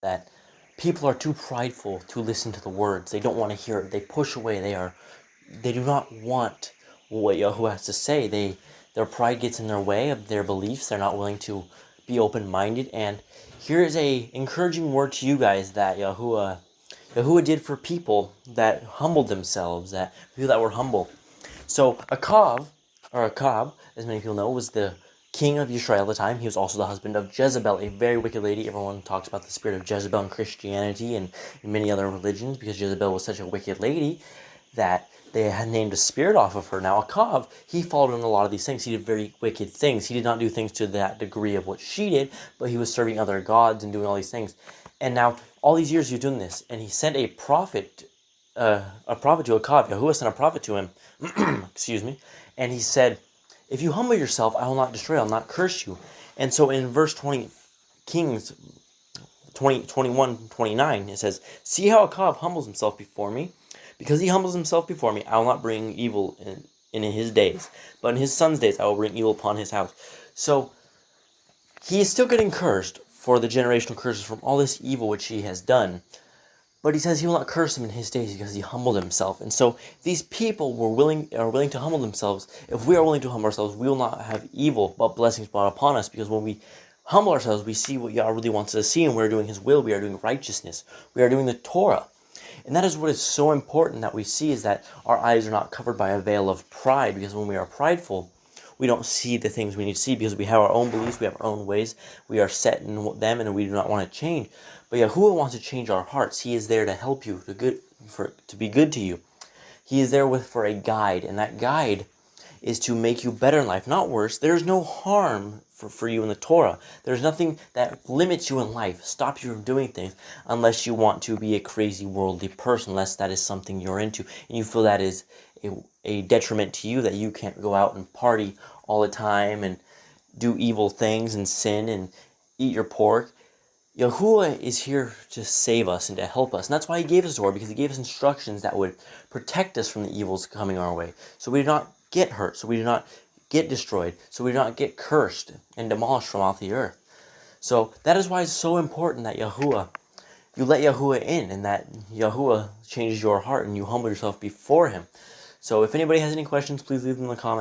that people are too prideful to listen to the words. They don't want to hear it. They push away. They do not want what Yahuwah has to say. Their pride gets in their way of their beliefs. They're not willing to be open-minded. And here is a encouraging word to you guys that Yahuwah did for people that humbled themselves, people that were humble. So Achab, as many people know, was the king of Israel at the time. He was also the husband of Jezebel, a very wicked lady. Everyone talks about the spirit of Jezebel in Christianity and in many other religions, because Jezebel was such a wicked lady that they had named a spirit off of her. Now Achab, he followed in a lot of these things. He did very wicked things. He did not do things to that degree of what she did, but he was serving other gods and doing all these things. And now, all these years he was doing this, and he sent a prophet to Achab. Yahuwah sent a prophet to him, excuse me, and he said, if you humble yourself, I will not destroy you, I will not curse you. And so in verse 20, Kings 21:29, it says, see how Achab humbles himself before me? Because he humbles himself before me, I will not bring evil in his days, but in his son's days I will bring evil upon his house. So he is still getting cursed for the generational curses from all this evil which he has done. But he says he will not curse him in his days because he humbled himself. And so these people are willing to humble themselves. If we are willing to humble ourselves, we will not have evil but blessings brought upon us. Because when we humble ourselves, we see what Yah really wants us to see, and we're doing his will. We are doing righteousness. We are doing the Torah. And that is what is so important that we see, is that our eyes are not covered by a veil of pride. Because when we are prideful, we don't see the things we need to see, because we have our own beliefs, we have our own ways, we are set in them, and we do not want to change. But Yahuwah wants to change our hearts. He is there to help you, to be good to you. He is there for a guide, and that guide is to make you better in life, not worse. There is no harm for you in the Torah. There's nothing that limits you in life, stops you from doing things, unless you want to be a crazy worldly person, unless that is something you're into, and you feel that is a detriment to you, that you can't go out and party all the time and do evil things and sin and eat your pork. Yahuwah is here to save us and to help us. And that's why he gave us Torah, because he gave us instructions that would protect us from the evils coming our way. So we do not get hurt, so we do not get destroyed, so we do not get cursed and demolished from off the earth. So that is why it's so important that you let Yahuwah in, and that Yahuwah changes your heart and you humble yourself before him. So if anybody has any questions, please leave them in the comments.